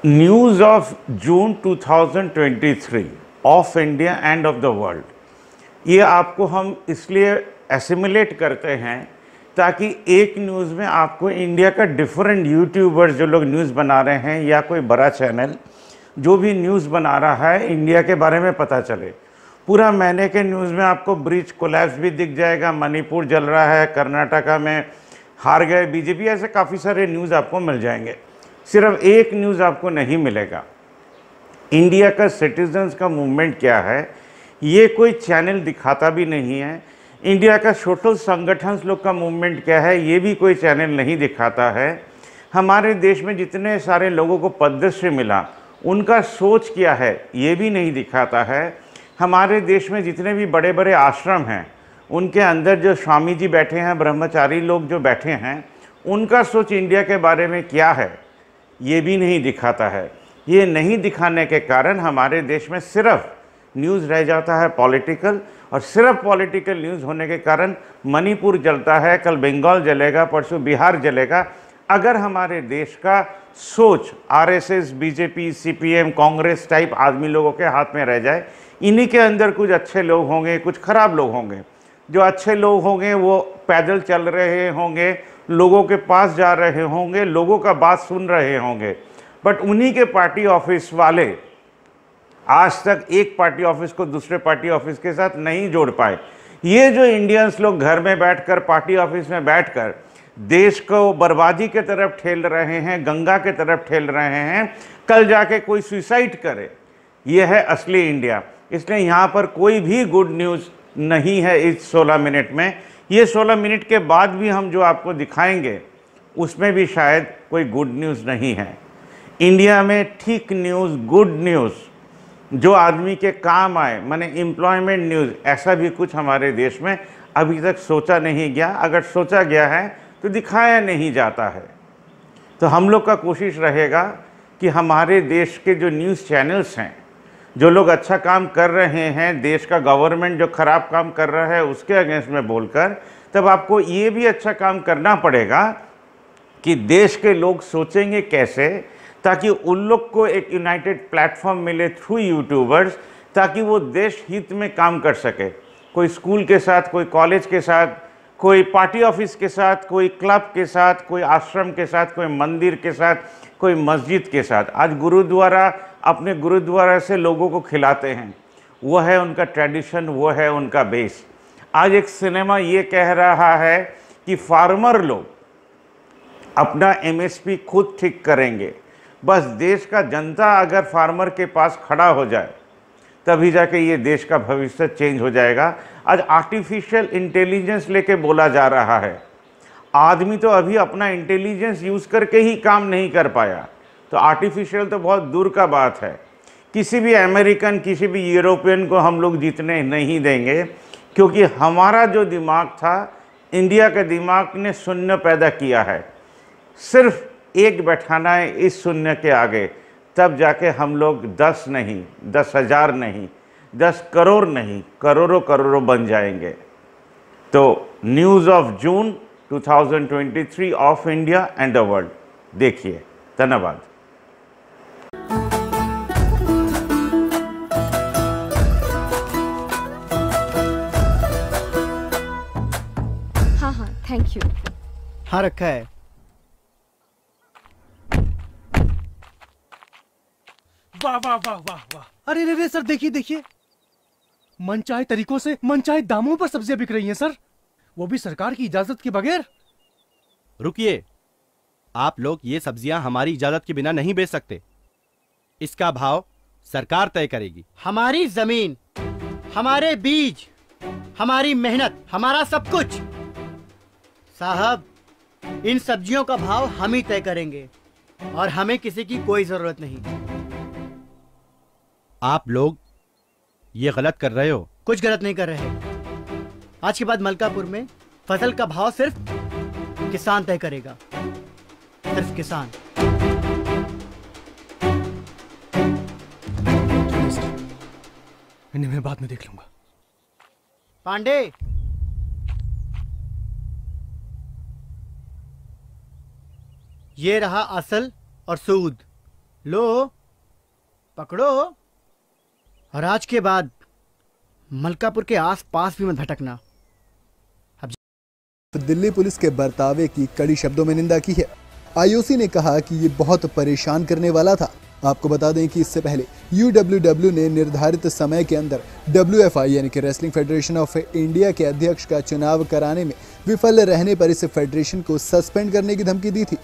News of June 2023 of India end of the world. ये आपको हम इसलिए एसिमुलेट करते हैं ताकि एक न्यूज़ में आपको इंडिया का डिफरेंट यूट्यूबर्स जो लोग न्यूज़ बना रहे हैं या कोई बड़ा चैनल जो भी न्यूज़ बना रहा है इंडिया के बारे में पता चले। पूरा महीने के न्यूज़ में आपको ब्रिज कोलैप्स भी दिख जाएगा, मणिपुर जल रहा है, कर्नाटका में हार गए बीजेपी, ऐसे काफ़ी सारे न्यूज़ आपको मिल जाएंगे। सिर्फ एक न्यूज़ आपको नहीं मिलेगा, इंडिया का सिटीजन्स का मूवमेंट क्या है ये कोई चैनल दिखाता भी नहीं है। इंडिया का सोशल संगठन लोग का मूवमेंट क्या है ये भी कोई चैनल नहीं दिखाता है। हमारे देश में जितने सारे लोगों को पद्मश्री मिला उनका सोच क्या है ये भी नहीं दिखाता है। हमारे देश में जितने भी बड़े बड़े आश्रम हैं उनके अंदर जो स्वामी जी बैठे हैं, ब्रह्मचारी लोग जो बैठे हैं, उनका सोच इंडिया के बारे में क्या है ये भी नहीं दिखाता है। ये नहीं दिखाने के कारण हमारे देश में सिर्फ न्यूज़ रह जाता है पॉलिटिकल, और सिर्फ पॉलिटिकल न्यूज़ होने के कारण मणिपुर जलता है, कल बंगाल जलेगा, परसों बिहार जलेगा। अगर हमारे देश का सोच RSS, BJP, CPM, Congress type आदमी लोगों के हाथ में रह जाए, इन्हीं के अंदर कुछ अच्छे लोग होंगे, कुछ खराब लोग होंगे। जो अच्छे लोग होंगे वो पैदल चल रहे होंगे, लोगों के पास जा रहे होंगे, लोगों का बात सुन रहे होंगे, बट उन्हीं के पार्टी ऑफिस वाले आज तक एक पार्टी ऑफिस को दूसरे पार्टी ऑफिस के साथ नहीं जोड़ पाए। ये जो इंडियंस लोग घर में बैठकर, पार्टी ऑफिस में बैठकर देश को बर्बादी के तरफ ठेल रहे हैं, गंगा के तरफ ठेल रहे हैं, कल जाके कोई सुसाइड करे, ये है असली इंडिया। इसलिए यहाँ पर कोई भी गुड न्यूज़ नहीं है इस 16 मिनट में। ये 16 मिनट के बाद भी हम जो आपको दिखाएंगे उसमें भी शायद कोई गुड न्यूज़ नहीं है। इंडिया में ठीक न्यूज़, गुड न्यूज़ जो आदमी के काम आए, माने एम्प्लॉयमेंट न्यूज़, ऐसा भी कुछ हमारे देश में अभी तक सोचा नहीं गया। अगर सोचा गया है तो दिखाया नहीं जाता है। तो हम लोग का कोशिश रहेगा कि हमारे देश के जो न्यूज़ चैनल्स हैं, जो लोग अच्छा काम कर रहे हैं, देश का गवर्नमेंट जो ख़राब काम कर रहा है उसके अगेंस्ट में बोलकर, तब आपको ये भी अच्छा काम करना पड़ेगा कि देश के लोग सोचेंगे कैसे, ताकि उन लोग को एक यूनाइटेड प्लेटफॉर्म मिले थ्रू यूट्यूबर्स, ताकि वो देश हित में काम कर सके। कोई स्कूल के साथ, कोई कॉलेज के साथ, कोई पार्टी ऑफिस के साथ, कोई क्लब के साथ, कोई आश्रम के साथ, कोई मंदिर के साथ, कोई मस्जिद के साथ। आज गुरुद्वारा अपने गुरुद्वारा से लोगों को खिलाते हैं, वो है उनका ट्रेडिशन, वो है उनका बेस। आज एक सिनेमा ये कह रहा है कि फार्मर लोग अपना एमएसपी खुद ठीक करेंगे। बस देश का जनता अगर फार्मर के पास खड़ा हो जाए तभी जाके ये देश का भविष्य चेंज हो जाएगा। आज आर्टिफिशियल इंटेलिजेंस लेके बोला जा रहा है, आदमी तो अभी अपना इंटेलिजेंस यूज़ करके ही काम नहीं कर पाया, तो आर्टिफिशियल तो बहुत दूर का बात है। किसी भी अमेरिकन, किसी भी यूरोपियन को हम लोग जीतने नहीं देंगे, क्योंकि हमारा जो दिमाग था, इंडिया के दिमाग ने शून्य पैदा किया है। सिर्फ एक बैठाना है इस शून्य के आगे, तब जाके हम लोग 10 नहीं, 10,000 नहीं, 10 करोड़ नहीं, करोड़ों करोड़ों बन जाएंगे। तो news of June 2023 of India and the world देखिए। धन्यवाद। हाँ हाँ, थैंक यू। हाँ, रखा है। वाह वाह वाह वाह वाह। अरे रे रे सर, देखिए देखिए, मनचाहे तरीकों से मनचाहे दामों पर सब्जियां बिक रही हैं सर, वो भी सरकार की इजाजत के बगैर। रुकिए, आप लोग ये सब्जियां हमारी इजाजत के बिना नहीं बेच सकते। इसका भाव सरकार तय करेगी। हमारी जमीन, हमारे बीज, हमारी मेहनत, हमारा सब कुछ। साहब, इन सब्जियों का भाव हम ही तय करेंगे और हमें किसी की कोई जरूरत नहीं। आप लोग ये गलत कर रहे हो। कुछ गलत नहीं कर रहे। आज के बाद मलकापुर में फसल का भाव सिर्फ किसान तय करेगा, सिर्फ किसान। इन्हें मैं बाद में देख लूंगा। पांडे, ये रहा असल और सूद, लो, पकड़ो, और आज के बाद मलकापुर के आस-पास भी मत भटकना। दिल्ली पुलिस के बर्तावे की कड़ी शब्दों में निंदा की है। आईओसी ने कहा कि ये बहुत परेशान करने वाला था। आपको बता दें कि इससे पहले UWW ने निर्धारित समय के अंदर WFI यानी कि रेसलिंग फेडरेशन ऑफ इंडिया के अध्यक्ष का चुनाव कराने में विफल रहने पर इस फेडरेशन को सस्पेंड करने की धमकी दी थी।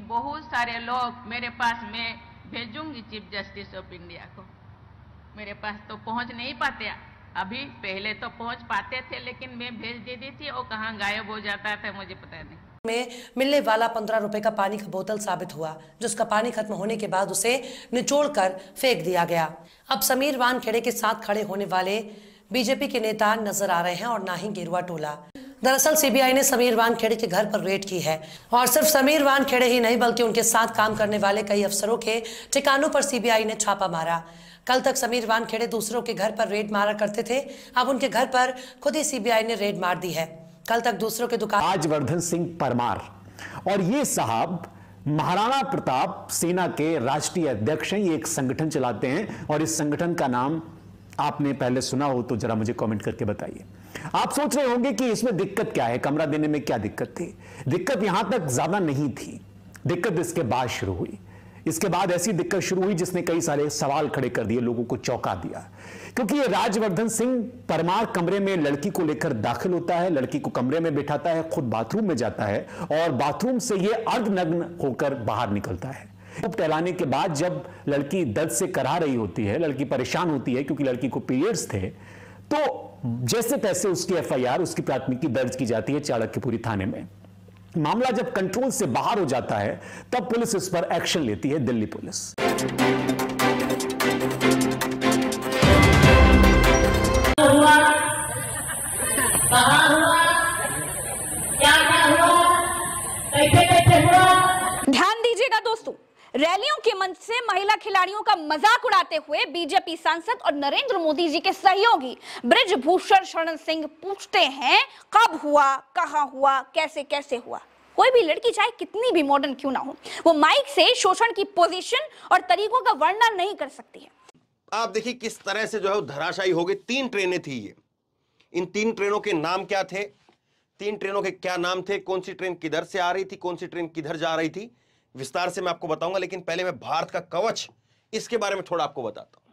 बहुत सारे लोग मेरे पास, मैं भेजूंगी चीफ जस्टिस ऑफ इंडिया को, मेरे पास तो पहुंच नहीं पाते अभी, पहले तो पहुंच पाते थे लेकिन मैं भेज देती थी, वो कहाँ गायब हो जाता था मुझे पता नहीं। में मिलने वाला 15 रुपए का पानी का बोतल साबित हुआ, जिसका पानी खत्म होने के बाद उसे निचोड़कर फेंक दिया गया। अब समीर वानखेड़े के साथ खड़े होने वाले बीजेपी के नेता नजर आ रहे हैं और ना ही गेरुआ टोला। दरअसल सीबीआई ने समीर वानखेड़े के घर पर रेड की है और सिर्फ समीर वानखेड़े ही नहीं बल्कि उनके साथ काम करने वाले कई अफसरों के ठिकानों पर सीबीआई ने छापा मारा। कल तक समीर वानखेड़े दूसरों के घर पर रेड मारा करते थे, अब उनके घर पर खुद ही सीबीआई ने रेड मार दी है। कल तक दूसरों के दुकान राजवर्धन सिंह परमार, और ये साहब महाराणा प्रताप सेना के राष्ट्रीय अध्यक्ष हैं। ये एक संगठन चलाते हैं और इस संगठन का नाम आपने पहले सुना हो तो जरा मुझे कमेंट करके बताइए। आप सोच रहे होंगे कि इसमें दिक्कत क्या है, कमरा देने में क्या दिक्कत थी। दिक्कत यहां तक ज्यादा नहीं थी, दिक्कत इसके बाद शुरू हुई। इसके बाद ऐसी दिक्कत शुरू हुई जिसने कई सारे सवाल खड़े कर दिए, लोगों को चौंका दिया, क्योंकि ये राजवर्धन सिंह परमार कमरे में लड़की को लेकर दाखिल होता है, लड़की को कमरे में बिठाता है, खुद बाथरूम में जाता है और बाथरूम से ये अर्धनग्न होकर बाहर निकलता है। टहलाने के बाद जब लड़की दर्द से करा रही होती है, लड़की परेशान होती है क्योंकि लड़की को पीरियड्स थे, तो जैसे तैसे उसकी FIR, उसकी प्राथमिकी दर्ज की जाती है चाणक्यपुरी थाने में। मामला जब कंट्रोल से बाहर हो जाता है तब पुलिस इस पर एक्शन लेती है, दिल्ली पुलिस। ध्यान दीजिएगा दोस्तों, रैलियों के मंच से महिला खिलाड़ियों का मजाक उड़ाते हुए बीजेपी सांसद और नरेंद्र मोदी जी के सहयोगी बृजभूषण शरण सिंह पूछते हैं कब हुआ, कहां हुआ, कैसे कैसे हुआ। कोई भी लड़की चाहे कितनी भी मॉडर्न क्यों ना हो, वो माइक से शोषण की पोजीशन और तरीकों का वर्णन नहीं कर सकती है। आप देखिए किस तरह से जो है वो धराशायी हो गई। 3 ट्रेनें थी ये, इन 3 ट्रेनों के नाम क्या थे, 3 ट्रेनों के क्या नाम थे, कौन सी ट्रेन किधर से आ रही थी, कौन सी ट्रेन किधर जा रही थी, विस्तार से मैं आपको बताऊंगा। लेकिन पहले मैं भारत का कवच, इसके बारे में थोड़ा आपको बताता हूं।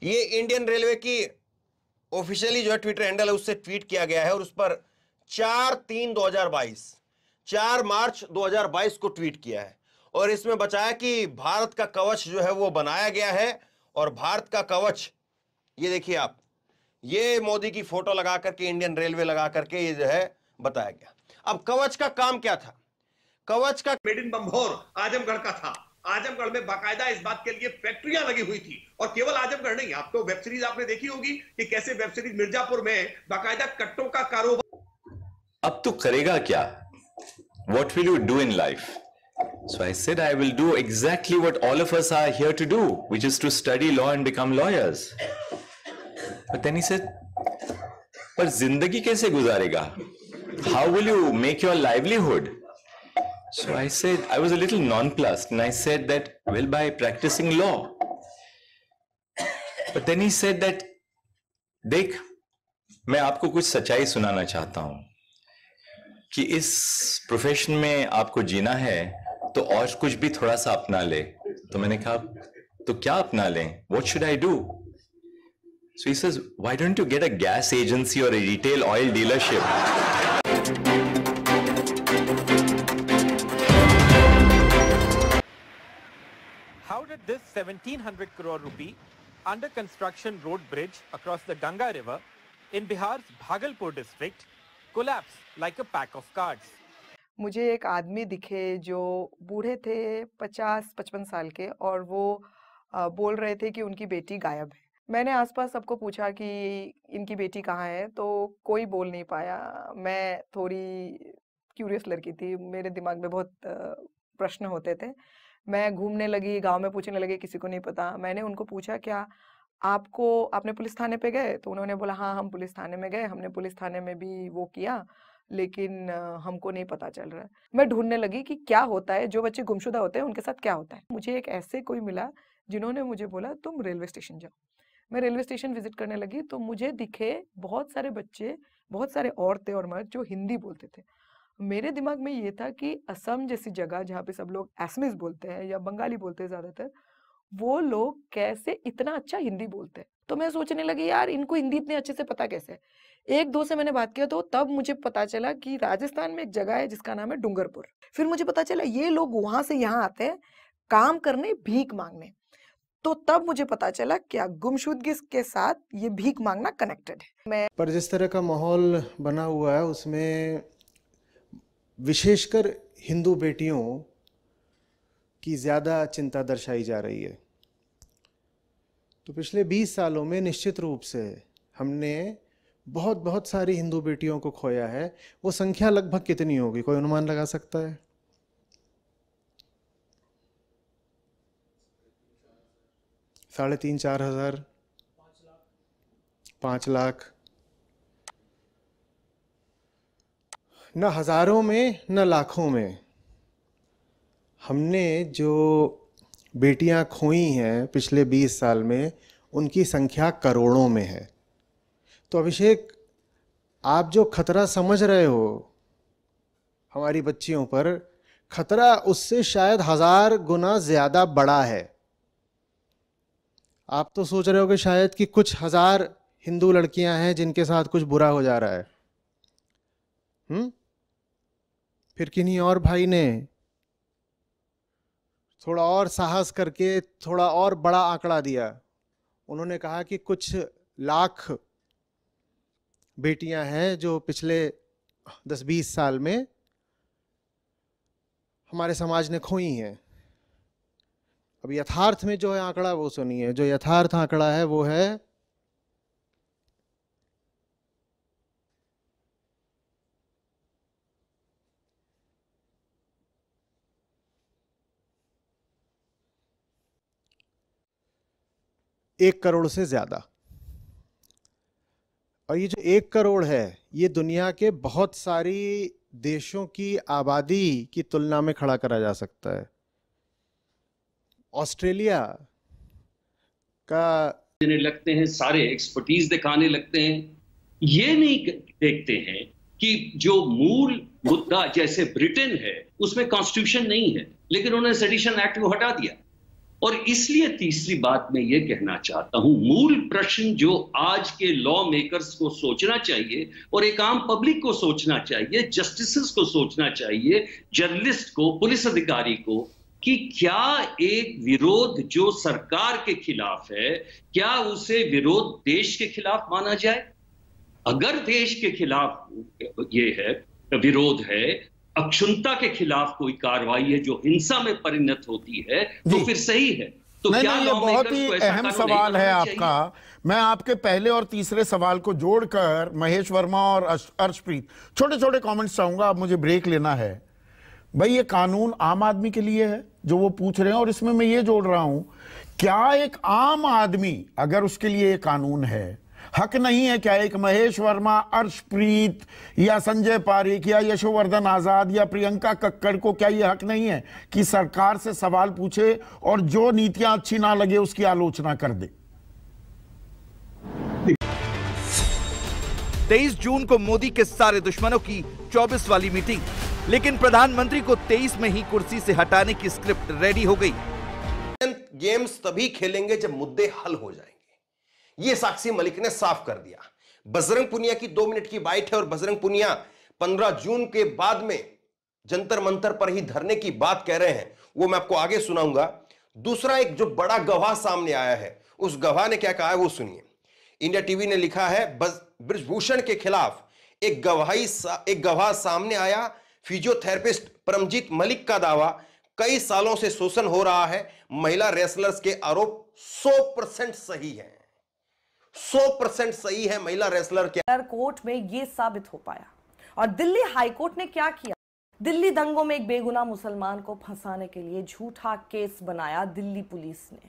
ये इंडियन रेलवे की ऑफिशियली जो है ट्विटर हैंडल है, उससे ट्वीट किया गया है और उस पर 4 मार्च 2022 को ट्वीट किया है और इसमें बचाया कि भारत का कवच जो है वो बनाया गया है। और भारत का कवच, ये देखिए आप, ये मोदी की फोटो लगा करके, इंडियन रेलवे लगा करके ये जो है बताया गया। अब कवच का काम क्या था? कवच का मेड इन बंभोर आजमगढ़ का था। आजमगढ़ में बाकायदा इस बात के लिए फैक्ट्रियां लगी हुई थी और केवल आजमगढ़ नहीं, आप तो वेब सीरीज आपने देखी होगी कि कैसे वेब सीरीज मिर्जापुर में बाकायदा कट्टों का कारोबार। अब तो करेगा क्या? What will you do in life? So I said I will do exactly what all of us are here to do, which is to study law and become lawyers. But then he said, पर जिंदगी कैसे गुजारेगा? How will you make your livelihood? So I said, I was a little nonplussed and I said that, well, by practicing law. But then he said that, देख, मैं आपको कुछ सच्चाई सुनाना चाहता हूं कि इस प्रोफेशन में आपको जीना है तो और कुछ भी थोड़ा सा अपना ले। तो मैंने कहा, तो क्या अपना लें? What should I do? So he says, why don't you get a gas agency or a retail oil dealership? How did this 1700 crore rupee under construction road bridge across the Ganga River in Bihar's Bhagalpur district collapse like a pack of cards? मुझे एक आदमी दिखे जो बूढ़े थे 50-55 साल के और वो बोल रहे थे कि उनकी बेटी गायब है। मैंने आसपास सबको पूछा कि इनकी बेटी कहाँ है, तो कोई बोल नहीं पाया। मैं थोड़ी क्यूरियस लड़की थी, मेरे दिमाग में बहुत प्रश्न होते थे। मैं घूमने लगी, गांव में पूछने लगी, किसी को नहीं पता। मैंने उनको पूछा, क्या आपने पुलिस थाने पे गए? तो उन्होंने बोला हाँ, हम पुलिस थाने में गए, हमने पुलिस थाने में भी वो किया, लेकिन हमको नहीं पता चल रहा है। मैं ढूंढने लगी कि क्या होता है, जो बच्चे गुमशुदा होते हैं उनके साथ क्या होता है। मुझे एक ऐसे कोई मिला जिन्होंने मुझे बोला तुम रेलवे स्टेशन जाओ। मैं रेलवे स्टेशन विजिट करने लगी तो मुझे दिखे बहुत सारे बच्चे, बहुत सारे औरतें और मर्द जो हिंदी बोलते थे। मेरे दिमाग में ये था कि असम जैसी जगह जहाँ पे सब लोग असमीज बोलते हैं या बंगाली बोलते हैं ज्यादातर, वो लोग कैसे इतना अच्छा हिंदी बोलते हैं। तो मैं सोचने लगी यार इनको हिंदी इतने अच्छे से पता कैसे है। एक दो से मैंने बात किया तो तब मुझे पता चला कि राजस्थान में एक जगह है जिसका नाम है डूंगरपुर। फिर मुझे पता चला ये लोग वहां से यहाँ आते हैं काम करने, भीख मांगने। तो तब मुझे पता चला क्या गुमशुदगी के साथ ये भीख मांगना कनेक्टेड है। पर जिस तरह का माहौल बना हुआ है उसमें विशेषकर हिंदू बेटियों की ज़्यादा चिंता दर्शाई जा रही है। तो पिछले 20 सालों में निश्चित रूप से हमने बहुत सारी हिंदू बेटियों को खोया है। वो संख्या लगभग कितनी होगी, कोई अनुमान लगा सकता है? 3,500-4 हज़ार, 5 लाख। न हज़ारों में न लाखों में हमने जो बेटियां खोई हैं पिछले 20 साल में, उनकी संख्या करोड़ों में है। तो अभिषेक, आप जो खतरा समझ रहे हो हमारी बच्चियों पर, खतरा उससे शायद 1000 गुना ज़्यादा बड़ा है। आप तो सोच रहे हो कि शायद कि कुछ हज़ार हिंदू लड़कियां हैं जिनके साथ कुछ बुरा हो जा रहा है। फिर किन्हीं और भाई ने थोड़ा और साहस करके थोड़ा और बड़ा आंकड़ा दिया। उन्होंने कहा कि कुछ लाख बेटियां हैं जो पिछले 10-20 साल में हमारे समाज ने खोई हैं। अब यथार्थ में जो है आंकड़ा वो सुनिए। जो यथार्थ आंकड़ा है वो है 1 करोड़ से ज्यादा। और ये जो 1 करोड़ है ये दुनिया के बहुत सारी देशों की आबादी की तुलना में खड़ा करा जा सकता है। ऑस्ट्रेलिया का देने लगते हैं, सारे एक्सपर्टीज दिखाने लगते हैं, ये नहीं देखते हैं कि जो मूल मुद्दा जैसे ब्रिटेन है उसमें कॉन्स्टिट्यूशन नहीं है, लेकिन उन्होंने सेडिशन एक्ट को हटा दिया। और इसलिए तीसरी बात मैं ये कहना चाहता हूं, मूल प्रश्न जो आज के लॉ मेकर्स को सोचना चाहिए और एक आम पब्लिक को सोचना चाहिए, जस्टिसेस को सोचना चाहिए, जर्नलिस्ट को, पुलिस अधिकारी को, कि क्या एक विरोध जो सरकार के खिलाफ है, क्या उसे विरोध देश के खिलाफ माना जाए? अगर देश के खिलाफ ये है, विरोध है, अक्षुण्णता के खिलाफ कोई कार्रवाई है जो हिंसा में परिणत होती है, तो फिर सही है। तो नहीं, क्या ये बहुत ही अहम सवाल है आपका। मैं आपके पहले और तीसरे सवाल को जोड़कर महेश वर्मा और अर्शप्रीत छोटे छोटे कमेंट्स चाहूंगा। अब मुझे ब्रेक लेना है। भाई, ये कानून आम आदमी के लिए है जो वो पूछ रहे हैं, और इसमें मैं ये जोड़ रहा हूं, क्या एक आम आदमी अगर उसके लिए ये कानून है, हक नहीं है क्या एक महेश वर्मा, अर्शप्रीत या संजय पारीक या यशोवर्धन आजाद या प्रियंका कक्कड़ को क्या ये हक नहीं है कि सरकार से सवाल पूछे और जो नीतियां अच्छी ना लगे उसकी आलोचना कर दे? 23 जून को मोदी के सारे दुश्मनों की 24 वाली मीटिंग, लेकिन प्रधानमंत्री को 23 में ही कुर्सी से हटाने की स्क्रिप्ट रेडी हो गई। गेम्स तभी खेलेंगे जब मुद्दे हल हो जाएंगे, ये साक्षी मलिक ने साफ कर दिया। बजरंग पुनिया की 2 मिनट की बाइट है और बजरंग पुनिया 15 जून के बाद में जंतर मंतर पर ही धरने की बात कह रहे हैं, वो मैं आपको आगे सुनाऊंगा। दूसरा एक जो बड़ा गवाह सामने आया है, उस गवाह ने क्या कहा है वो सुनिए। इंडिया टीवी ने लिखा है, ब्रिजभूषण के खिलाफ एक गवाह सामने आया। फिजियोथेरेपिस्ट परमजीत मलिक का दावा, कई सालों से शोषण हो रहा है। महिला रेसलर्स के आरोप 100% सही है। 100% सही है महिला रेसलर के। कोर्ट में ये साबित हो पाया। और दिल्ली हाई कोर्ट ने क्या किया? दिल्ली दंगों में एक बेगुनाह मुसलमान को फंसाने के लिए झूठा केस बनाया दिल्ली पुलिस ने।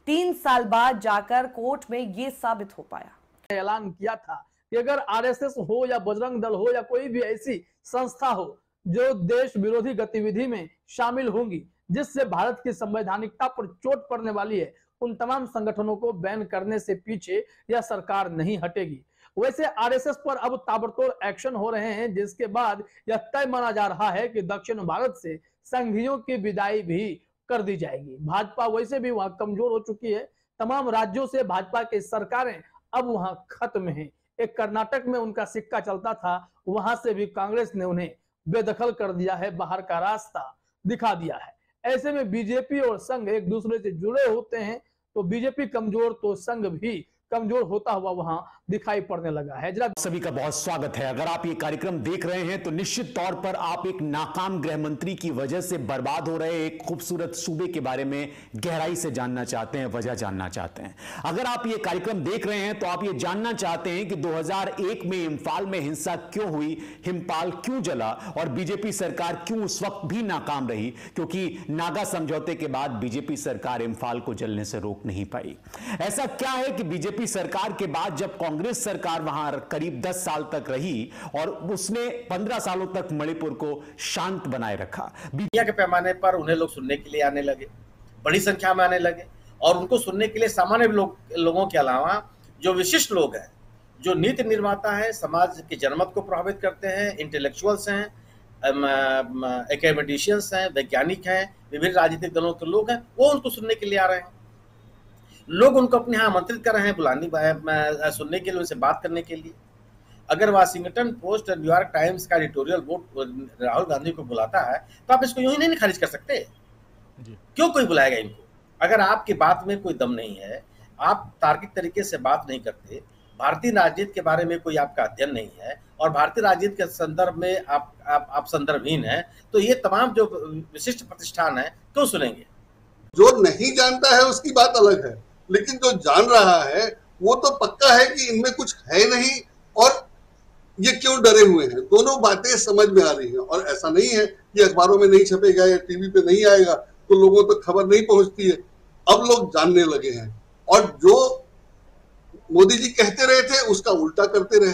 3 साल बाद जाकर कोर्ट में ये साबित हो पाया। ऐलान किया था कि कि अगर आरएसएस हो या बजरंग दल हो या कोई भी ऐसी संस्था हो जो देश विरोधी गतिविधि में शामिल होंगी जिससे भारत की संवैधानिकता पर चोट पड़ने वाली है, उन तमाम संगठनों को बैन करने से पीछे यह सरकार नहीं हटेगी। वैसे आरएसएस पर अब ताबड़तोड़ एक्शन हो रहे हैं, जिसके बाद यह तय माना जा रहा है कि दक्षिण भारत से संघियों की विदाई भी कर दी जाएगी। भाजपा वैसे भी वहां कमजोर हो चुकी है, तमाम राज्यों से भाजपा की सरकारें अब वहां खत्म हैं। एक कर्नाटक में उनका सिक्का चलता था, वहां से भी कांग्रेस ने उन्हें बेदखल कर दिया है, बाहर का रास्ता दिखा दिया है। ऐसे में बीजेपी और संघ एक दूसरे से जुड़े होते हैं, तो बीजेपी कमजोर तो संघ भी कमजोर होता हुआ वहां दिखाई पड़ने लगा है। जरा सभी का बहुत स्वागत है। अगर आप ये कार्यक्रम देख रहे हैं तो निश्चित तौर पर आप एक नाकाम गृह मंत्री की वजह से बर्बाद हो रहे एक खूबसूरत सूबे के बारे में गहराई से जानना चाहते हैं, वजह जानना चाहते हैं। अगर आप ये कार्यक्रम देख रहे हैं तो आप ये जानना चाहते हैं कि 2001 में इम्फाल में हिंसा क्यों हुई, हिमपाल क्यों जला और बीजेपी सरकार क्यों उस वक्त भी नाकाम रही, क्योंकि नागा समझौते के बाद बीजेपी सरकार इम्फाल को जलने से रोक नहीं पाई। ऐसा क्या है कि बीजेपी सरकार के बाद जब कांग्रेस सरकार वहां करीब 10 साल तक रही और उसने 15 सालों तक मणिपुर को शांत बनाए रखा। दुनिया के पैमाने पर उन्हें लोग सुनने के लिए आने लगे, बड़ी संख्या में आने लगे, और उनको सुनने के लिए सामान्य लोगों के अलावा जो विशिष्ट लोग हैं, जो नीति निर्माता हैं, समाज की जनमत को प्रभावित करते हैं, इंटेलेक्चुअल्स हैं, एकेडमिशियंस हैं, वैज्ञानिक हैं, विभिन्न राजनीतिक दलों के लोग हैं, वो उनको सुनने के लिए आ रहे हैं। लोग उनको अपने यहाँ आमंत्रित कर रहे हैं सुनने के लिए, उनसे बात करने के लिए। अगर वाशिंगटन पोस्ट और न्यूयॉर्क टाइम्स का एडिटोरियल बोर्ड राहुल गांधी को बुलाता है तो आप इसको यूं ही नहीं खारिज कर सकते। क्यों कोई बुलाएगा इनको? अगर आपकी बात में कोई दम नहीं है, आप तार्किक तरीके से बात नहीं करते, भारतीय राजनीति के बारे में कोई आपका अध्ययन नहीं है और भारतीय राजनीति के संदर्भ में आप संदर्भहीन है, तो ये तमाम जो विशिष्ट प्रतिष्ठान है क्यों सुनेंगे? जो नहीं जानता है उसकी बात अलग है, लेकिन जो जान रहा है वो तो पक्का है कि इनमें कुछ है नहीं और ये क्यों डरे हुए हैं। दोनों बातें समझ में आ रही हैं और ऐसा नहीं है कि अखबारों में नहीं छपेगा या टीवी पे नहीं आएगा तो लोगों तक खबर नहीं पहुंचती है। अब लोग जानने लगे हैं और जो मोदी जी कहते रहे थे उसका उल्टा करते रहे।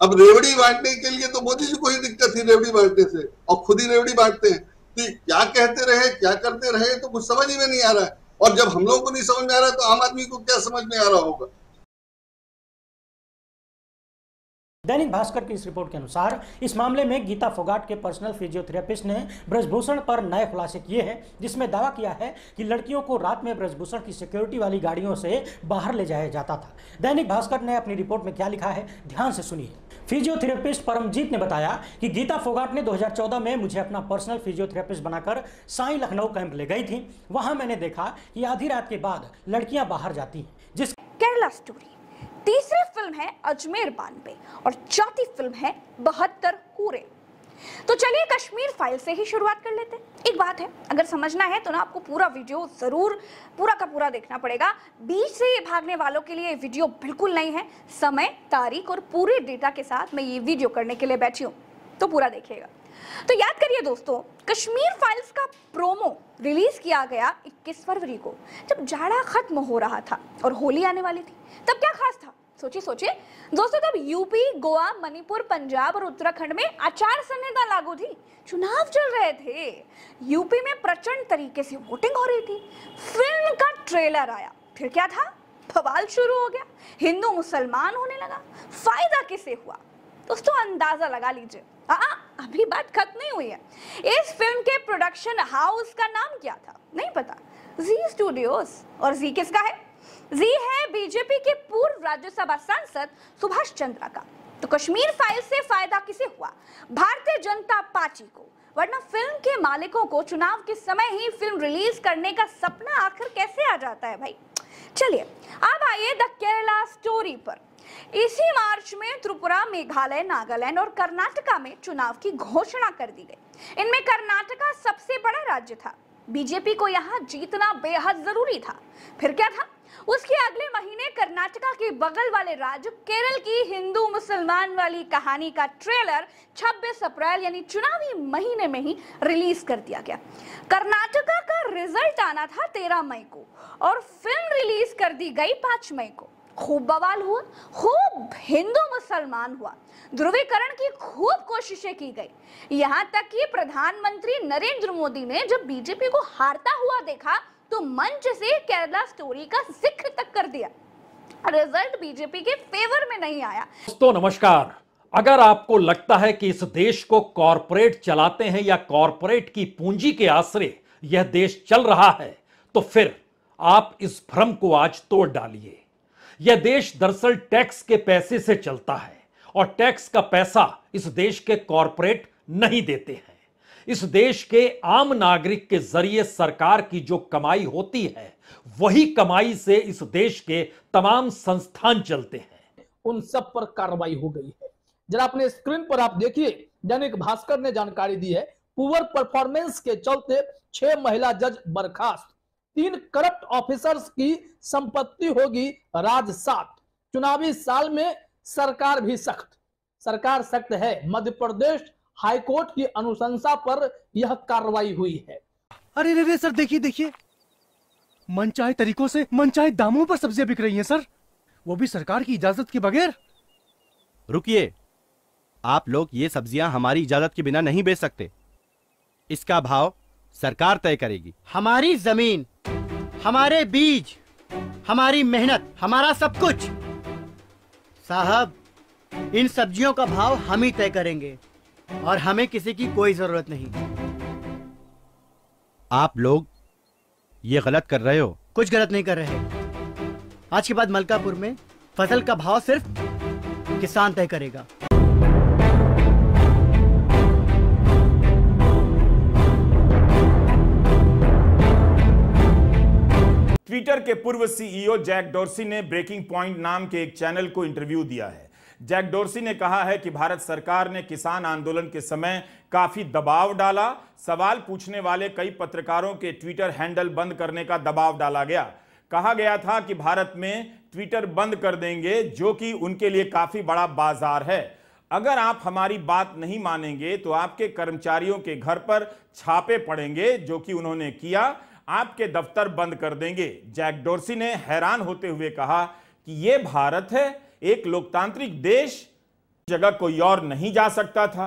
अब रेवड़ी बांटने के लिए तो मोदी जी को ही दिक्कत थी रेवड़ी बांटने से, और खुद ही रेवड़ी बांटते हैं। कि क्या कहते रहे क्या करते रहे तो कुछ समझ ही में नहीं आ रहा है, और जब हम लोगों को नहीं समझ में आ रहा है तो आम आदमी को क्या समझ में आ रहा होगा। दैनिक भास्कर की इस रिपोर्ट के अनुसार इस मामले में गीता फोगाट के पर्सनल फिजियोथेरेपिस्ट ने ब्रजभूषण पर नए खुलासे किए हैं, जिसमें दावा किया है कि लड़कियों को रात में ब्रजभूषण की सिक्योरिटी वाली गाड़ियों से बाहर ले जाया जाता था। दैनिक भास्कर ने अपनी रिपोर्ट में क्या लिखा है, ध्यान से सुनिए। फिजियोथेरेपिस्ट परमजीत ने बताया कि गीता फोगाट ने 2014 में मुझे अपना पर्सनल फिजियोथेरेपिस्ट बनाकर साई लखनऊ कैंप ले गई थी। वहां मैंने देखा कि आधी रात के बाद लड़कियां बाहर जाती हैं। जिस केरला स्टोरी, तीसरी फिल्म है अजमेर 92 और चौथी फिल्म है 72 कूरे। तो चलिए कश्मीर फाइल से ही शुरुआत कर लेते हैं। एक बात है, अगर समझना है तो ना आपको पूरा वीडियो जरूर पूरा का पूरा देखना पड़ेगा। बीच से ये भागने वालों के लिए वीडियो बिल्कुल नहीं है। समय, तारीख और पूरे डेटा के साथ मैं ये वीडियो करने के लिए बैठी हूँ, तो पूरा देखिएगा। तो याद करिए दोस्तों, कश्मीर फाइल्स का प्रोमो रिलीज किया गया 21 फरवरी को, जब जाड़ा खत्म हो रहा था और होली आने वाली थी। तब क्या खास था, सोचिए दोस्तों, तब यूपी, गोवा, मणिपुर, पंजाब और उत्तराखंड में आचार संहिता लागू थी, चुनाव चल रहे थे, यूपी में प्रचंड तरीके से वोटिंग हो रही थी। फिल्म का ट्रेलर आया, फिर क्या था, बवाल शुरू हो गया, हिंदू मुसलमान होने लगा। फायदा किसे हुआ दोस्तों, अंदाजा लगा लीजिए। अभी बात खत्म नहीं हुई है। इस फिल्म के प्रोडक्शन हाउस का नाम क्या था नहीं पता, जी स्टूडियोज। और जी किसका है? जी है बीजेपी के पूर्व राज्यसभा सांसद सुभाष चंद्रा का। तो कश्मीर फाइल से फायदा किसे हुआ? भारतीय जनता पार्टी को, वरना फिल्म के मालिकों को चुनाव के समय ही फिल्म रिलीज करने का सपना आखिर कैसे आ जाता है भाई। चलिए अब आइए द केरला स्टोरी पर। इसी मार्च में त्रिपुरा, मेघालय, नागालैंड और कर्नाटका में चुनाव की घोषणा कर दी गई। इनमें कर्नाटका सबसे बड़ा राज्य था, बीजेपी को यहाँ जीतना बेहद जरूरी था। फिर क्या था, उसके अगले महीने कर्नाटका के बगल वाले राज्य केरल की हिंदू मुसलमान वाली कहानी का ट्रेलर 26 अप्रैल यानी चुनावी महीने में ही रिलीज कर दिया गया। कर्नाटका का रिजल्ट आना था 13 मई को और फिल्म रिलीज कर दी गई 5 मई को। खूब बवाल हुआ, खूब हिंदू मुसलमान हुआ, ध्रुवीकरण की खूब कोशिशें की गई। यहां तक कि प्रधानमंत्री नरेंद्र मोदी ने जब बीजेपी को हारता हुआ देखा तो मंच से केरला स्टोरी का जिक्र तक कर दिया। रिजल्ट बीजेपी के फेवर में नहीं आया। दोस्तों नमस्कार। अगर आपको लगता है कि इस देश को कॉरपोरेट चलाते हैं या कॉरपोरेट की पूंजी के आश्रय यह देश चल रहा है, तो फिर आप इस भ्रम को आज तोड़ डालिए। यह देश दरअसल टैक्स के पैसे से चलता है और टैक्स का पैसा इस देश के कॉरपोरेट नहीं देते हैं। इस देश के आम नागरिक के जरिए सरकार की जो कमाई होती है, वही कमाई से इस देश के तमाम संस्थान चलते हैं। उन सब पर कार्रवाई हो गई है। जरा अपने स्क्रीन पर आप देखिए, दैनिक भास्कर ने जानकारी दी है, पुअर परफॉर्मेंस के चलते 6 महिला जज बर्खास्त, 3 करप्ट ऑफिसर्स की संपत्ति होगी राजसात, चुनावी साल में सरकार भी सख्त। सरकार सख्त है, मध्य प्रदेश हाईकोर्ट की अनुशंसा पर यह कार्रवाई हुई है। अरे रे रे सर, देखिए देखिए, मनचाहे तरीकों से मनचाहे दामों पर सब्जियां बिक रही हैं सर, वो भी सरकार की इजाजत के बगैर। रुकिए, आप लोग ये सब्जियां हमारी इजाजत के बिना नहीं बेच सकते। इसका भाव सरकार तय करेगी। हमारी जमीन, हमारे बीज, हमारी मेहनत, हमारा सब कुछ। साहब, इन सब्जियों का भाव हम ही तय करेंगे और हमें किसी की कोई जरूरत नहीं। आप लोग ये गलत कर रहे हो। कुछ गलत नहीं कर रहे। आज के बाद मलकापुर में फसल का भाव सिर्फ किसान तय करेगा। ट्विटर के पूर्व सीईओ जैक डोर्सी ने ब्रेकिंग पॉइंट नाम के एक चैनल को इंटरव्यू दिया है। जैक डोर्सी ने कहा है कि भारत सरकार ने किसान आंदोलन के समय काफी दबाव डाला। सवाल पूछने वाले कई पत्रकारों के ट्विटर हैंडल बंद करने का दबाव डाला गया। कहा गया था कि भारत में ट्विटर बंद कर देंगे, जो कि उनके लिए काफी बड़ा बाजार है। अगर आप हमारी बात नहीं मानेंगे तो आपके कर्मचारियों के घर पर छापे पड़ेंगे, जो कि उन्होंने किया। आपके दफ्तर बंद कर देंगे। जैक डोर्सी ने हैरान होते हुए कहा कि यह भारत है, एक लोकतांत्रिक देश, जगह कोई और नहीं जा सकता था।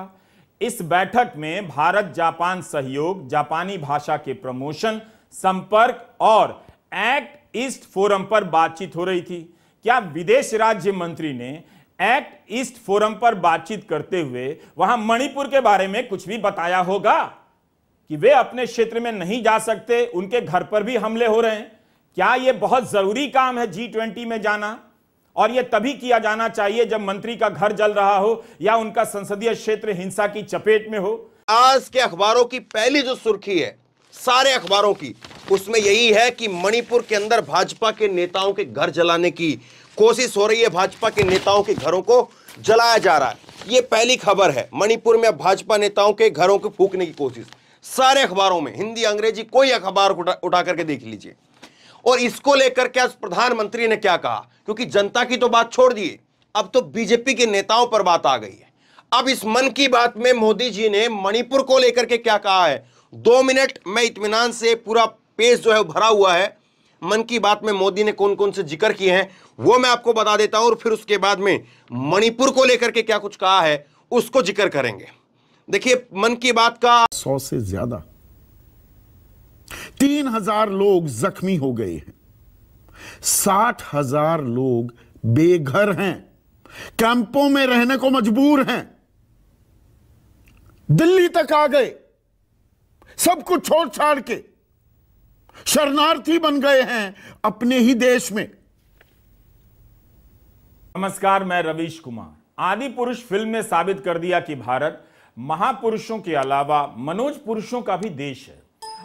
इस बैठक में भारत जापान सहयोग, जापानी भाषा के प्रमोशन, संपर्क और एक्ट ईस्ट फोरम पर बातचीत हो रही थी। क्या विदेश राज्य मंत्री ने एक्ट ईस्ट फोरम पर बातचीत करते हुए वहां मणिपुर के बारे में कुछ भी बताया होगा कि वे अपने क्षेत्र में नहीं जा सकते, उनके घर पर भी हमले हो रहे हैं? क्या यह बहुत जरूरी काम है G20 में जाना? और यह तभी किया जाना चाहिए जब मंत्री का घर जल रहा हो या उनका संसदीय क्षेत्र हिंसा की चपेट में हो। आज के अखबारों की पहली जो सुर्खी है, सारे अखबारों की, उसमें यही है कि मणिपुर के अंदर भाजपा के नेताओं के घर जलाने की कोशिश हो रही है। भाजपा के नेताओं के घरों को जलाया जा रहा है। यह पहली खबर है। मणिपुर में भाजपा नेताओं के घरों को फूंकने की कोशिश, सारे अखबारों में, हिंदी अंग्रेजी कोई अखबार उठा करके देख लीजिए। और इसको लेकर के आज प्रधानमंत्री ने क्या कहा, क्योंकि जनता की तो बात छोड़ दिए, अब तो बीजेपी के नेताओं पर बात आ गई है। अब इस मन की बात में मोदी जी ने मणिपुर को लेकर के क्या कहा है, 2 मिनट में इत्मीनान से पूरा पेज जो है भरा हुआ है। मन की बात में मोदी ने कौन कौन से जिक्र किए हैं वो मैं आपको बता देता हूं, और फिर उसके बाद में मणिपुर को लेकर के क्या कुछ कहा है उसको जिक्र करेंगे। देखिए, मन की बात का 100 से ज्यादा 3000 लोग जख्मी हो गए हैं, 60,000 लोग बेघर हैं, कैंपों में रहने को मजबूर हैं, दिल्ली तक आ गए, सब कुछ छोड़ छाड़ के शरणार्थी बन गए हैं अपने ही देश में। नमस्कार, मैं रवीश कुमार। आदि पुरुष फिल्म ने साबित कर दिया कि भारत महापुरुषों के अलावा मनोज पुरुषों का भी देश है।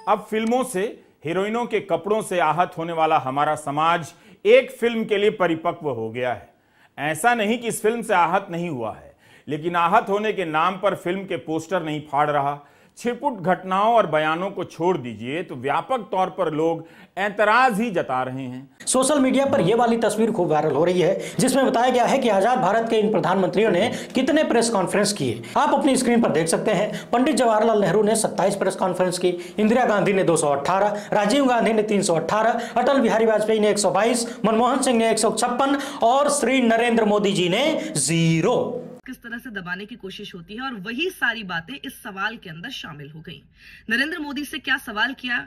अब फिल्मों से, हीरोइनों के कपड़ों से आहत होने वाला हमारा समाज एक फिल्म के लिए परिपक्व हो गया है। ऐसा नहीं कि इस फिल्म से आहत नहीं हुआ है, लेकिन आहत होने के नाम पर फिल्म के पोस्टर नहीं फाड़ रहा, छिटपुट घटनाओं और बयानों को छोड़ दीजिए तो व्यापक तौर पर लोग ऐतराज ही जता रहे हैं। सोशल मीडिया पर यह वाली तस्वीर खूब वायरल हो रही है, जिसमें बताया गया है कि आजाद भारत के इन प्रधानमंत्रियों ने कितने प्रेस कॉन्फ्रेंस किए। आप अपनी स्क्रीन पर देख सकते हैं। पंडित जवाहरलाल नेहरू ने 27 प्रेस कॉन्फ्रेंस की, इंदिरा गांधी ने 218, राजीव गांधी ने 318, अटल बिहारी वाजपेयी ने 122, मनमोहन सिंह ने 156 और श्री नरेंद्र मोदी जी ने 0। किस तरह से दबाने की कोशिश होती है और वही सारी बातें इस सवाल के अंदर शामिल हो गई। नरेंद्र मोदी से क्या सवाल किया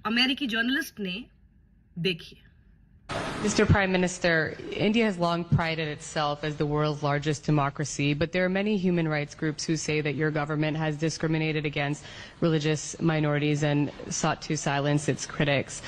अमेरिकी जर्नलिस्ट ने, देखिए। Mr. Prime Minister, India has long prided itself as the world's largest democracy, but there are many human rights groups who say that your government has discriminated against religious minorities and sought to silence its critics.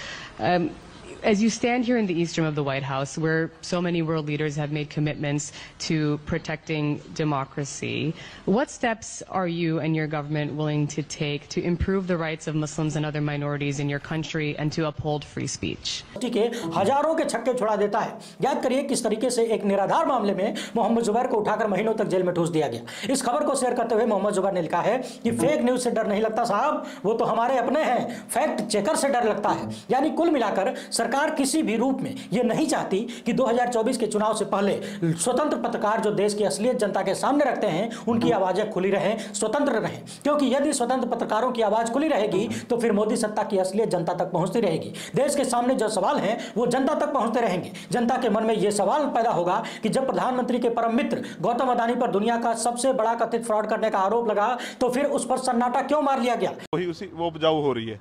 As you stand here in the east room of the White House, where so many world leaders have made commitments to protecting democracy, what steps are you and your government willing to take to improve the rights of Muslims and other minorities in your country and to uphold free speech? के हजारों के छक्के छुड़ा देता है। याद करिए किस तरीके से एक निराधार मामले में मोहम्मद जुबैर को उठाकर महीनों तक जेल में ठूस दिया गया। इस खबर को शेयर करते हुए मोहम्मद जुबैर ने लिखा है कि फेक न्यूज से डर नहीं लगता साहब, वो तो हमारे अपने हैं, फैक्ट चेकर से डर लगता है। यानी कुल मिलाकर सरकार किसी भी रूप में यह नहीं चाहती कि 2024 के चुनाव से पहले स्वतंत्र पत्रकार जो देश की असलियत जनता के सामने रखते हैं उनकी आवाजें खुली रहें, स्वतंत्र रहें, क्योंकि यदि स्वतंत्र पत्रकारों की आवाज खुली रहेगी तो फिर मोदी सत्ता की असलियत जनता तक पहुंचती रहेगी। देश के सामने जो सवाल हैं वो जनता तक पहुंचते रहेंगे। जनता के मन में यह सवाल पैदा होगा कि जब प्रधानमंत्री के परम मित्र गौतम अदानी पर दुनिया का सबसे बड़ा कथित फ्रॉड करने का आरोप लगा तो फिर उस पर सन्नाटा क्यों मार लिया गया। वो उपजाऊ हो रही है।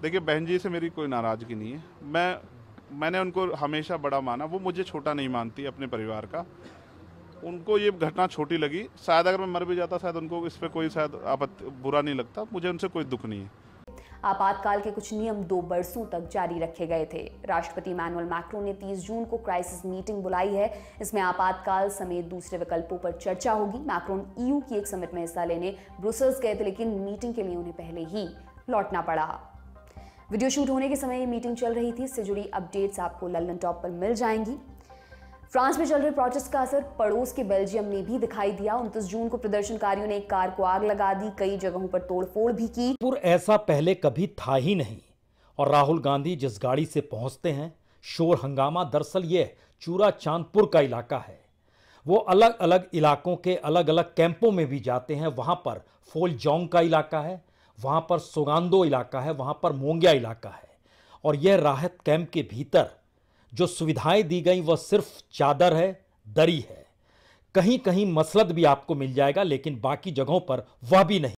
देखिए बहन जी से मेरी कोई नाराजगी नहीं है, मैंने उनको हमेशा बड़ा माना, वो मुझे छोटा नहीं मानती अपने परिवार का। उनको ये घटना छोटी लगी, शायद अगर मैं मर भी जाता शायद उनको इस पर कोई शायद आपत्ति बुरा नहीं लगता, मुझे उनसे कोई दुख नहीं है। आपातकाल के कुछ नियम 2 बरसों तक जारी रखे गए थे। राष्ट्रपति इमैनुअल मैक्रोन ने 30 जून को क्राइसिस मीटिंग बुलाई है। इसमें आपातकाल समेत दूसरे विकल्पों पर चर्चा होगी। मैक्रोन EU की एक समिट में हिस्सा लेने ब्रुसेल्स गए थे, लेकिन मीटिंग के लिए उन्हें पहले ही लौटना पड़ा। वीडियो शूट होने के समय ये मीटिंग चल रही थी। इससे जुड़ी अपडेट्स आपको लल्लन टॉप पर मिल जाएंगी। फ्रांस में चल रहे प्रोटेस्ट का असर पड़ोस के बेल्जियम में भी दिखाई दिया। 29 जून को प्रदर्शनकारियों ने एक कार को आग लगा दी, कई जगहों पर तोड़फोड़ भी की। ऐसा पहले कभी था ही नहीं। और राहुल गांधी जिस गाड़ी से पहुंचते हैं, शोर हंगामा, दरअसल ये चूरा चांदपुर का इलाका है। वो अलग अलग इलाकों के अलग अलग कैंपों में भी जाते हैं। वहां पर फोलजोंग का इलाका है, वहां पर सोगांदो इलाका है, वहां पर मोंगिया इलाका है। और यह राहत कैंप के भीतर जो सुविधाएं दी गई वह सिर्फ चादर है, दरी है। कहीं कहीं मसलद भी आपको मिल जाएगा, लेकिन बाकी जगहों पर वह भी नहीं।